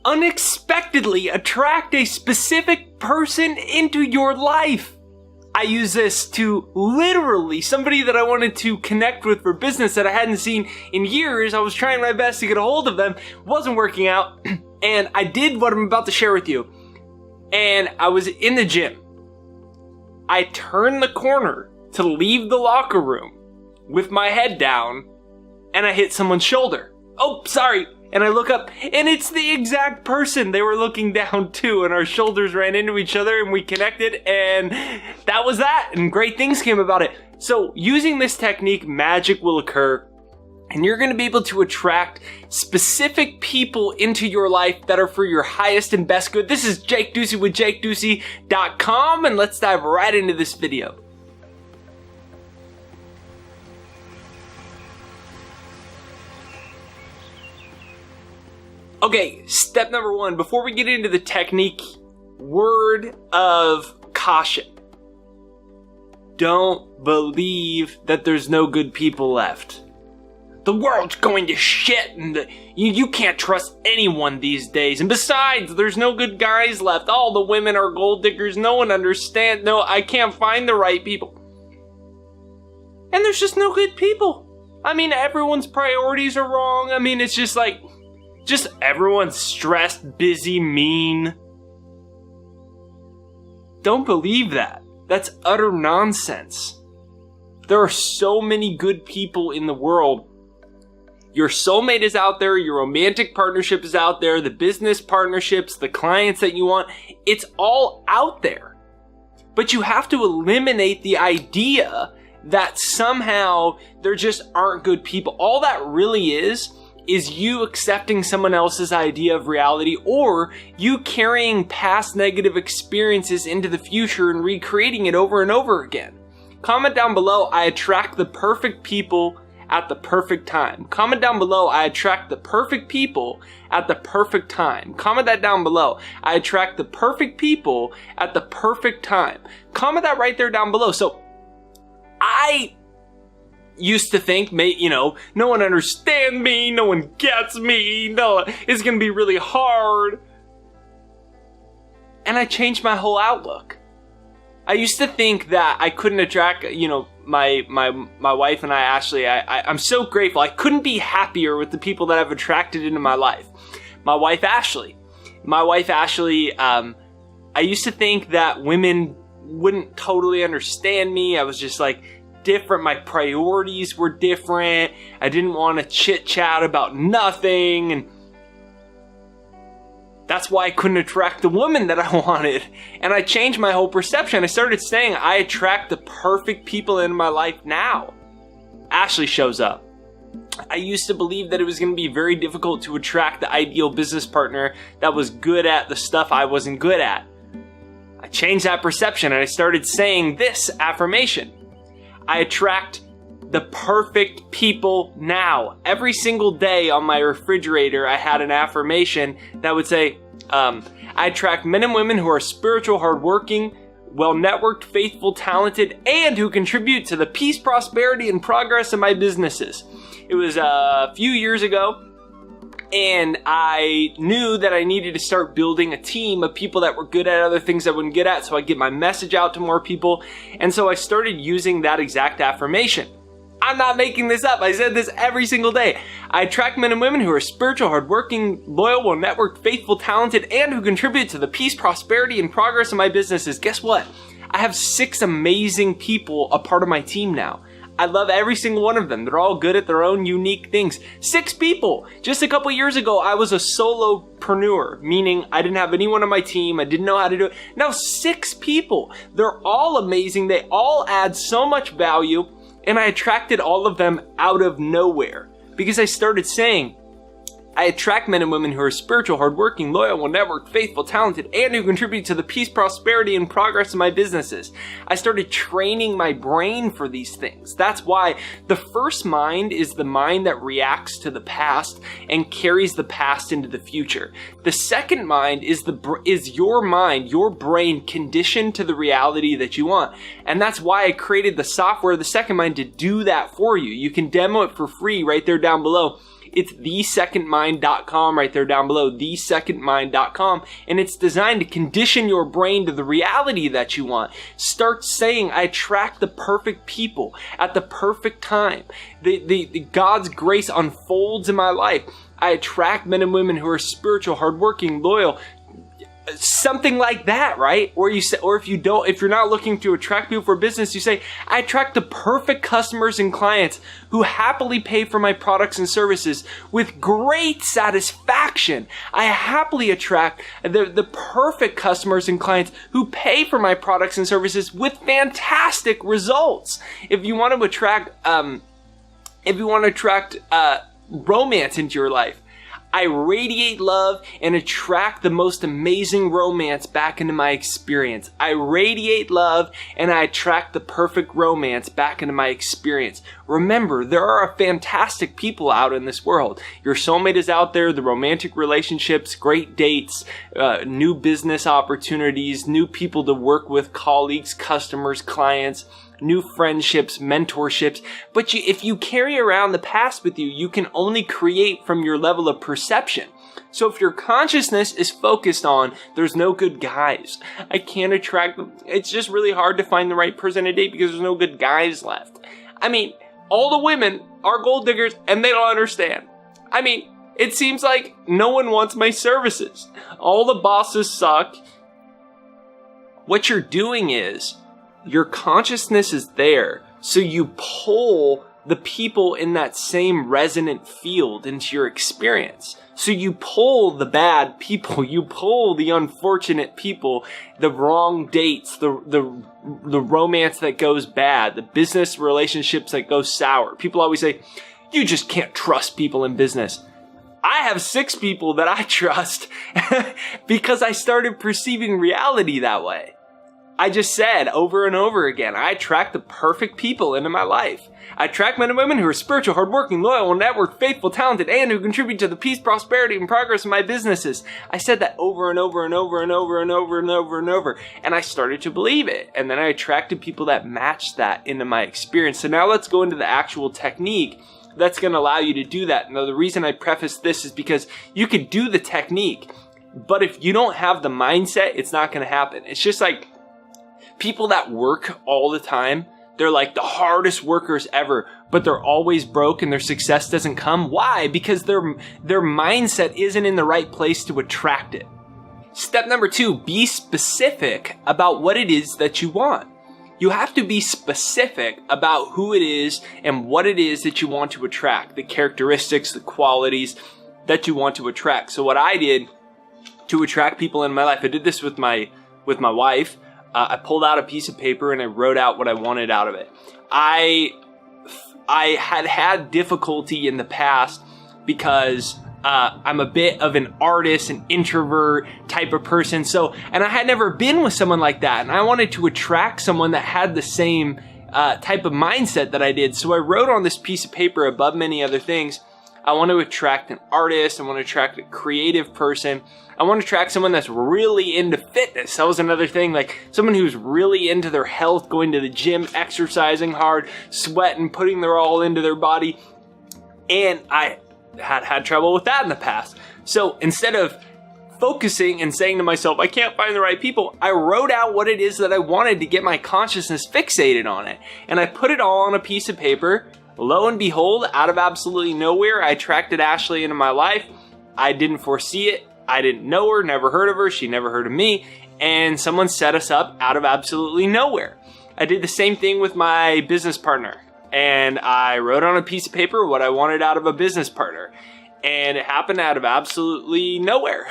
unexpectedly attract a specific person into your life. I use this to literally somebody that I wanted to connect with for business that I hadn't seen in years. I was trying my best to get a hold of them. Wasn't working out. And I did what I'm about to share with you. And I was in the gym. I turned the corner to leave the locker room with my head down, and I hit someone's shoulder. Oh, sorry. And I look up, and it's the exact person. They were looking down too, and our shoulders ran into each other, and we connected, and that was that, and great things came about it. So using this technique, magic will occur, and you're going to be able to attract specific people into your life that are for your highest and best good. This is Jake Ducey with JakeDucey.com, and let's dive right into this video. Okay, step number one, before we get into the technique, word of caution. Don't believe that there's no good people left. The world's going to shit, and you can't trust anyone these days. And besides, there's no good guys left. All the women are gold diggers. No one understands. No, I can't find the right people. And there's just no good people. I mean, everyone's priorities are wrong. I mean, it's just like... just everyone's stressed, busy, mean. Don't believe that. That's utter nonsense. There are so many good people in the world. Your soulmate is out there, your romantic partnership is out there, the business partnerships, the clients that you want, it's all out there. But you have to eliminate the idea that somehow there just aren't good people. All that really is you accepting someone else's idea of reality, or you carrying past negative experiences into the future and recreating it over and over again. Comment down below, I attract the perfect people at the perfect time. Comment down below, I attract the perfect people at the perfect time. Comment that down below. I attract the perfect people at the perfect time. Comment that right there down below. So I used to think, no one understands me, no one gets me, no, it's gonna be really hard. And I changed my whole outlook. I used to think that I couldn't attract, my wife and I, Ashley, I'm so grateful. I couldn't be happier with the people that I've attracted into my life. My wife, Ashley, I used to think that women wouldn't totally understand me. I was just like, different. My priorities were different. I didn't want to chit chat about nothing, and that's why I couldn't attract the woman that I wanted. And I changed my whole perception. I started saying I attract the perfect people in my life now. Ashley shows up. I used to believe that it was going to be very difficult to attract the ideal business partner that was good at the stuff I wasn't good at. I changed that perception, and I started saying this affirmation: I attract the perfect people now. Every single day on my refrigerator, I had an affirmation that would say, I attract men and women who are spiritual, hardworking, well-networked, faithful, talented, and who contribute to the peace, prosperity, and progress of my businesses. It was a few years ago, and I knew that I needed to start building a team of people that were good at other things I wasn't good at, so I get my message out to more people. And so I started using that exact affirmation. I'm not making this up. I said this every single day. I attract men and women who are spiritual, hardworking, loyal, well-networked, faithful, talented, and who contribute to the peace, prosperity, and progress of my businesses. Guess what? I have 6 amazing people a part of my team now. I love every single one of them. They're all good at their own unique things. 6 people. Just a couple years ago, I was a solopreneur, meaning I didn't have anyone on my team. I didn't know how to do it. Now 6 people. They're all amazing. They all add so much value, and I attracted all of them out of nowhere because I started saying, I attract men and women who are spiritual, hardworking, loyal, well-networked, faithful, talented, and who contribute to the peace, prosperity, and progress of my businesses. I started training my brain for these things. That's why the first mind is the mind that reacts to the past and carries the past into the future. The second mind is your mind, your brain conditioned to the reality that you want. And that's why I created the software, the second mind, to do that for you. You can demo it for free right there down below. It's thesecondmind.com right there down below, thesecondmind.com. And it's designed to condition your brain to the reality that you want. Start saying, I attract the perfect people at the perfect time. The God's grace unfolds in my life. I attract men and women who are spiritual, hardworking, loyal, something like that, right? Or you say, or if you're not looking to attract people for business, you say, I attract the perfect customers and clients who happily pay for my products and services with great satisfaction. I happily attract the perfect customers and clients who pay for my products and services with fantastic results. If you want to attract, romance into your life, I radiate love and attract the most amazing romance back into my experience. I radiate love and I attract the perfect romance back into my experience. Remember, there are fantastic people out in this world. Your soulmate is out there, the romantic relationships, great dates, new business opportunities, new people to work with, colleagues, customers, clients, new friendships, mentorships. But if you carry around the past with you, you can only create from your level of perception. So if your consciousness is focused on, there's no good guys, I can't attract them, it's just really hard to find the right person to date because there's no good guys left. I mean, all the women are gold diggers and they don't understand. I mean, it seems like no one wants my services. All the bosses suck. What you're doing is, your consciousness is there, so you pull the people in that same resonant field into your experience. So you pull the bad people, you pull the unfortunate people, the wrong dates, the romance that goes bad, the business relationships that go sour. People always say, you just can't trust people in business. I have 6 people that I trust because I started perceiving reality that way. I just said over and over again, I attract the perfect people into my life. I attract men and women who are spiritual, hardworking, loyal, networked, faithful, talented, and who contribute to the peace, prosperity, and progress of my businesses. I said that over and over and over and over and over and over and over, and I started to believe it. And then I attracted people that matched that into my experience. So now let's go into the actual technique that's going to allow you to do that. Now, the reason I preface this is because you could do the technique, but if you don't have the mindset, it's not going to happen. It's just like people that work all the time, they're like the hardest workers ever, but they're always broke and their success doesn't come. Why? Because their mindset isn't in the right place to attract it. Step number 2, be specific about what it is that you want. You have to be specific about who it is and what it is that you want to attract, the characteristics, the qualities that you want to attract. So what I did to attract people in my life, I did this with my wife. I pulled out a piece of paper and I wrote out what I wanted out of it. I had difficulty in the past because I'm a bit of an artist, an introvert type of person. And I had never been with someone like that. And I wanted to attract someone that had the same type of mindset that I did. So I wrote on this piece of paper, above many other things, I want to attract an artist. I want to attract a creative person. I want to attract someone that's really into fitness. That was another thing, like someone who's really into their health, going to the gym, exercising hard, sweating, putting their all into their body. And I had trouble with that in the past. So instead of focusing and saying to myself, I can't find the right people, I wrote out what it is that I wanted to get my consciousness fixated on it. And I put it all on a piece of paper. Lo and behold, out of absolutely nowhere, I attracted Ashley into my life. I didn't foresee it. I didn't know her, never heard of her. She never heard of me. And someone set us up out of absolutely nowhere. I did the same thing with my business partner. And I wrote on a piece of paper what I wanted out of a business partner. And it happened out of absolutely nowhere.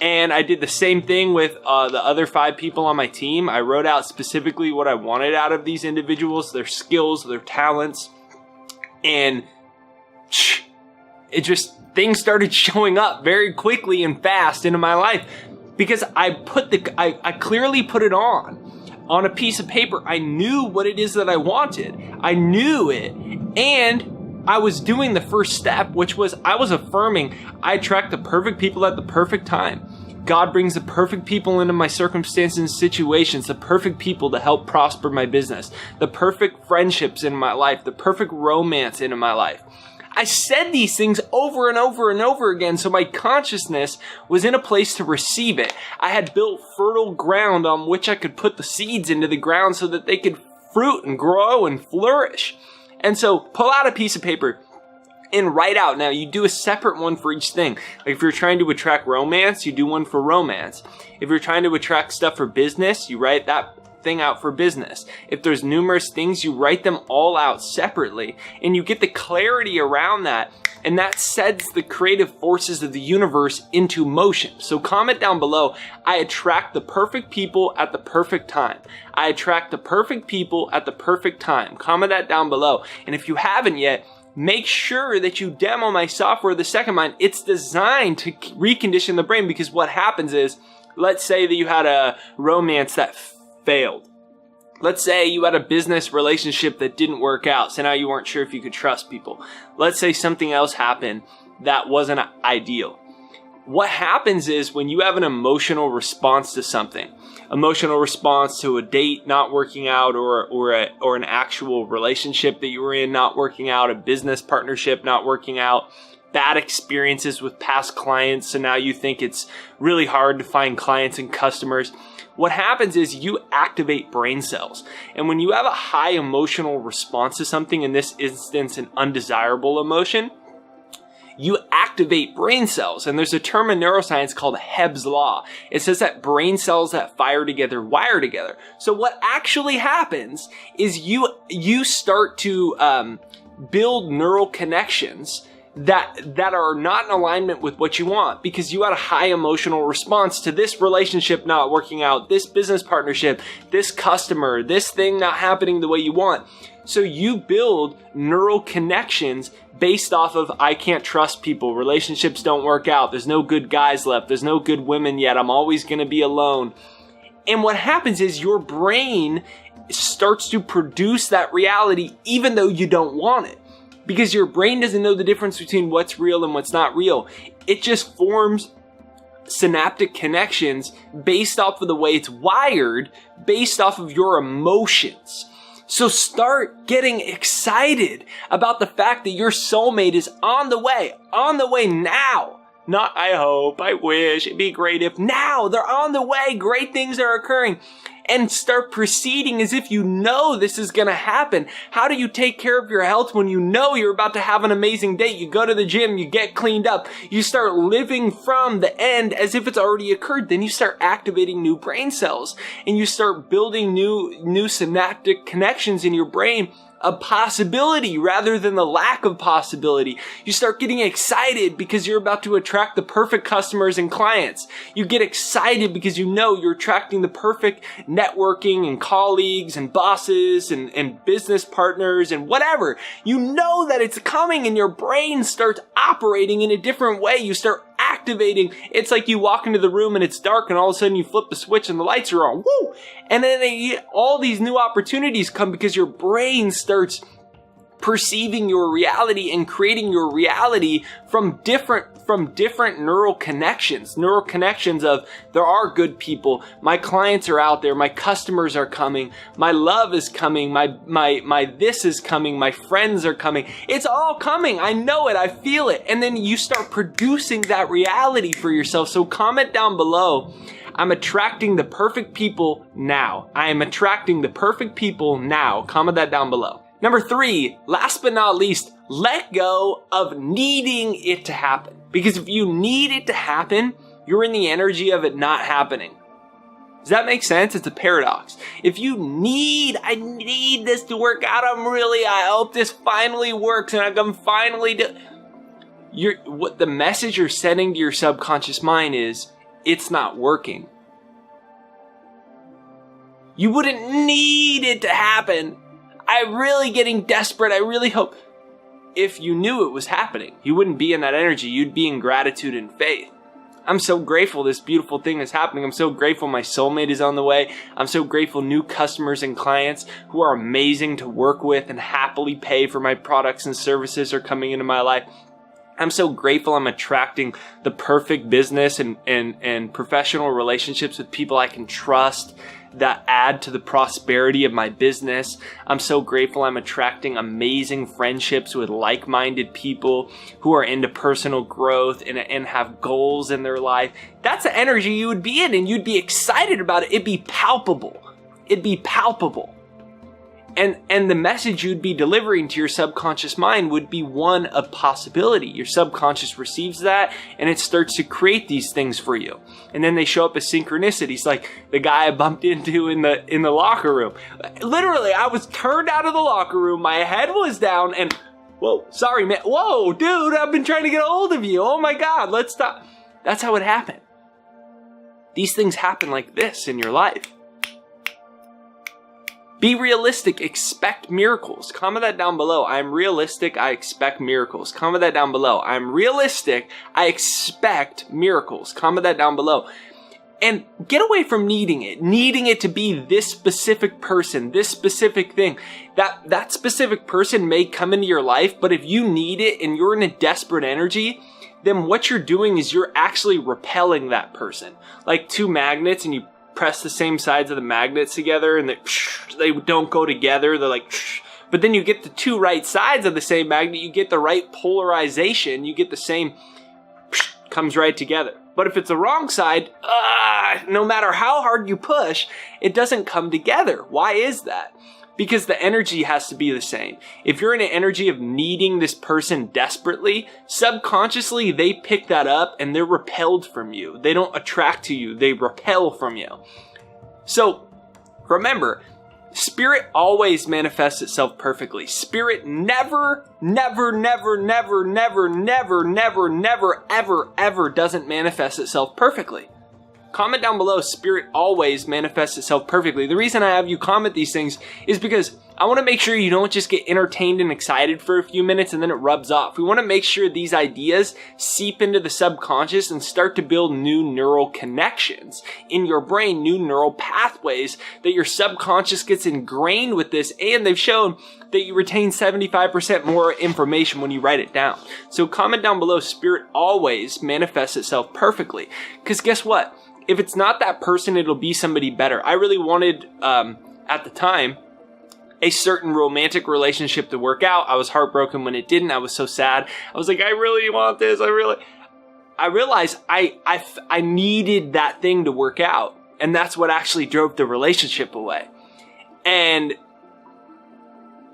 And I did the same thing with the other 5 people on my team. I wrote out specifically what I wanted out of these individuals, their skills, their talents. And things started showing up very quickly and fast into my life because I clearly put it on a piece of paper. I knew what it is that I wanted. I knew it. And I was doing the first step, which was I was affirming I attract the perfect people at the perfect time. God brings the perfect people into my circumstances and situations, the perfect people to help prosper my business, the perfect friendships in my life, the perfect romance into my life. I said these things over and over and over again, so my consciousness was in a place to receive it. I had built fertile ground on which I could put the seeds into the ground so that they could fruit and grow and flourish. And so pull out a piece of paper and write out. Now, you do a separate one for each thing. Like if you're trying to attract romance, you do one for romance. If you're trying to attract stuff for business, you write that thing out for business. If there's numerous things, you write them all out separately, and you get the clarity around that, and that sets the creative forces of the universe into motion. So comment down below, I attract the perfect people at the perfect time. I attract the perfect people at the perfect time. Comment that down below. And if you haven't yet, make sure that you demo my software, The Second Mind. It's designed to recondition the brain, because what happens is, let's say that you had a romance that failed. Let's say you had a business relationship that didn't work out, so now you weren't sure if you could trust people. Let's say something else happened that wasn't ideal. What happens is when you have an emotional response to something, emotional response to a date not working out, or an actual relationship that you were in not working out, a business partnership not working out, bad experiences with past clients, so now you think it's really hard to find clients and customers. What happens is you activate brain cells. And when you have a high emotional response to something, in this instance an undesirable emotion, you activate brain cells. And there's a term in neuroscience called Hebb's Law. It says that brain cells that fire together wire together. So what actually happens is you start to build neural connections that are not in alignment with what you want, because you had a high emotional response to this relationship not working out, this business partnership, this customer, this thing not happening the way you want. So you build neural connections based off of, I can't trust people, relationships don't work out, there's no good guys left, there's no good women yet, I'm always going to be alone. And what happens is your brain starts to produce that reality even though you don't want it. Because your brain doesn't know the difference between what's real and what's not real. It just forms synaptic connections based off of the way it's wired, based off of your emotions. So start getting excited about the fact that your soulmate is on the way now. Not I hope, I wish, it'd be great if. Now, they're on the way, great things are occurring. And start proceeding as if you know this is going to happen. How do you take care of your health when you know you're about to have an amazing date? You go to the gym, you get cleaned up, you start living from the end as if it's already occurred. Then you start activating new brain cells, and you start building new synaptic connections in your brain, a possibility rather than the lack of possibility. You start getting excited because you're about to attract the perfect customers and clients. You get excited because you know you're attracting the perfect networking and colleagues and bosses and business partners and whatever. You know that it's coming, and your brain starts operating in a different way. You start activating. It's like you walk into the room and it's dark, and all of a sudden you flip the switch and the lights are on. Woo! And then all these new opportunities come because your brain starts perceiving your reality and creating your reality from different neural connections of, there are good people, my clients are out there, my customers are coming, my love is coming, my this is coming, my friends are coming. It's all coming. I know it. I feel it. And then you start producing that reality for yourself. So comment down below, I'm attracting the perfect people now. I am attracting the perfect people now. Comment that down below. Number 3, last but not least, let go of needing it to happen. Because if you need it to happen, you're in the energy of it not happening. Does that make sense? It's a paradox. If you I need this to work out, I hope this finally works and I can finally do. What the message you're sending to your subconscious mind is, it's not working. You wouldn't need it to happen. I'm really getting desperate. I really hope. If you knew it was happening, you wouldn't be in that energy. You'd be in gratitude and faith. I'm so grateful this beautiful thing is happening. I'm so grateful my soulmate is on the way. I'm so grateful new customers and clients who are amazing to work with and happily pay for my products and services are coming into my life. I'm so grateful I'm attracting the perfect business and professional relationships with people I can trust that add to the prosperity of my business. I'm so grateful I'm attracting amazing friendships with like-minded people who are into personal growth and have goals in their life. That's the energy you would be in, and you'd be excited about it. It'd be palpable. It'd be palpable. And the message you'd be delivering to your subconscious mind would be one of possibility. Your subconscious receives that and it starts to create these things for you. And then they show up as synchronicities, like the guy I bumped into in the locker room. Literally, I was turned out of the locker room, my head was down, and whoa, sorry man, whoa, dude, I've been trying to get a hold of you. Oh my God, let's stop. That's how it happened. These things happen like this in your life. Be realistic, expect miracles. Comment that down below. I'm realistic, I expect miracles. Comment that down below. I'm realistic, I expect miracles. Comment that down below. And get away from needing it to be this specific person, this specific thing. That specific person may come into your life, but if you need it and you're in a desperate energy, then what you're doing is you're actually repelling that person. Like two magnets, and you press the same sides of the magnets together and they don't go together. They're like, but then you get the two right sides of the same magnet. You get the right polarization. You get the same, comes right together. But if it's the wrong side, no matter how hard you push, it doesn't come together. Why is that? Because the energy has to be the same. If you're in an energy of needing this person desperately, subconsciously they pick that up and they're repelled from you. They don't attract to you, they repel from you. So remember, spirit always manifests itself perfectly. Spirit never, ever doesn't manifest itself perfectly. Comment down below, spirit always manifests itself perfectly. The reason I have you comment these things is because I want to make sure you don't just get entertained and excited for a few minutes and then it rubs off. We want to make sure these ideas seep into the subconscious and start to build new neural connections in your brain, new neural pathways that your subconscious gets ingrained with this, and they've shown that you retain 75% more information when you write it down. So comment down below, spirit always manifests itself perfectly. Because guess what? If it's not that person, it'll be somebody better. I really wanted, at the time, a certain romantic relationship to work out. I was heartbroken when it didn't. I was so sad. I was like, I really want this. I realized I needed that thing to work out. And that's what actually drove the relationship away. And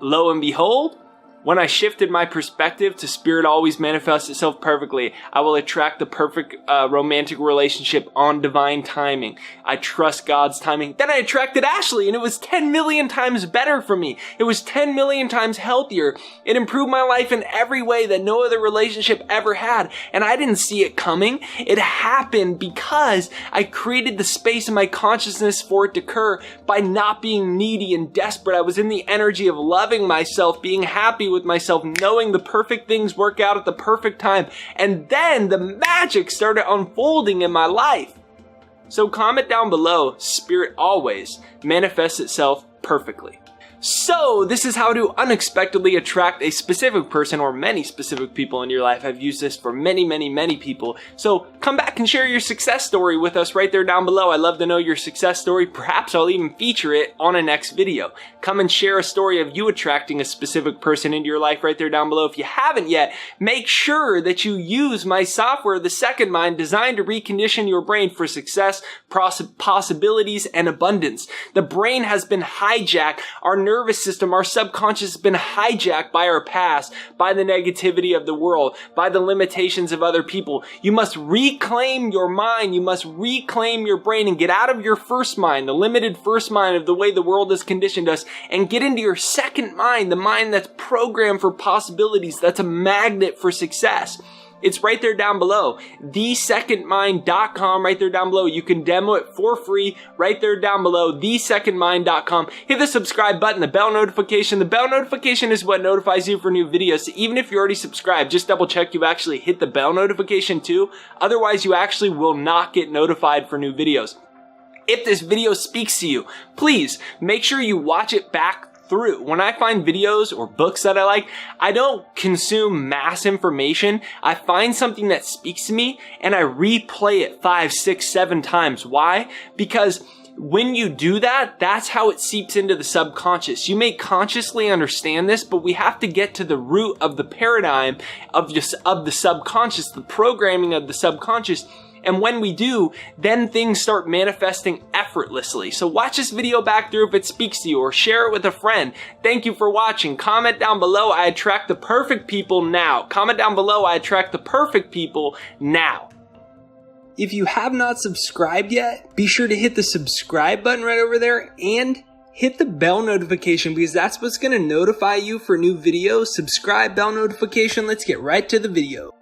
lo and behold, when I shifted my perspective to spirit always manifests itself perfectly, I will attract the perfect romantic relationship on divine timing. I trust God's timing. Then I attracted Ashley, and it was 10 million times better for me. It was 10 million times healthier. It improved my life in every way that no other relationship ever had. And I didn't see it coming. It happened because I created the space in my consciousness for it to occur by not being needy and desperate. I was in the energy of loving myself, being happy with myself, knowing the perfect things work out at the perfect time. And then the magic started unfolding in my life. So comment down below, spirit always manifests itself perfectly. So this is how to unexpectedly attract a specific person or many specific people in your life. I've used this for many people. So come back and share your success story with us right there down below. I'd love to know your success story. Perhaps I'll even feature it on a next video. Come and share a story of you attracting a specific person into your life right there down below. If you haven't yet, make sure that you use my software, The Second Mind, designed to recondition your brain for success, possibilities, and abundance. The brain has been hijacked. Our nervous system, our subconscious has been hijacked by our past, by the negativity of the world, by the limitations of other people. You must reclaim your mind. You must reclaim your brain and get out of your first mind, the limited first mind of the way the world has conditioned us, and get into your second mind, the mind that's programmed for possibilities, that's a magnet for success. It's right there down below. thesecondmind.com, right there down below. You can demo it for free right there down below. thesecondmind.com. Hit the subscribe button, the bell notification. The bell notification is what notifies you for new videos. So even if you already subscribed, just double check you've actually hit the bell notification too. Otherwise, you actually will not get notified for new videos. If this video speaks to you, please make sure you watch it back through. When I find videos or books that I like, I don't consume mass information. I find something that speaks to me and I replay it 5, 6, 7 times. Why? Because When you do that, that's how it seeps into the subconscious. You may consciously understand this, but we have to get to the root of the paradigm of the subconscious, the programming of the subconscious. And when we do, then things start manifesting effortlessly. So watch this video back through if it speaks to you, or share it with a friend. Thank you for watching. Comment down below, I attract the perfect people now. Comment down below, I attract the perfect people now. If you have not subscribed yet, be sure to hit the subscribe button right over there and hit the bell notification, because that's what's going to notify you for new videos. Subscribe, bell notification. Let's get right to the video.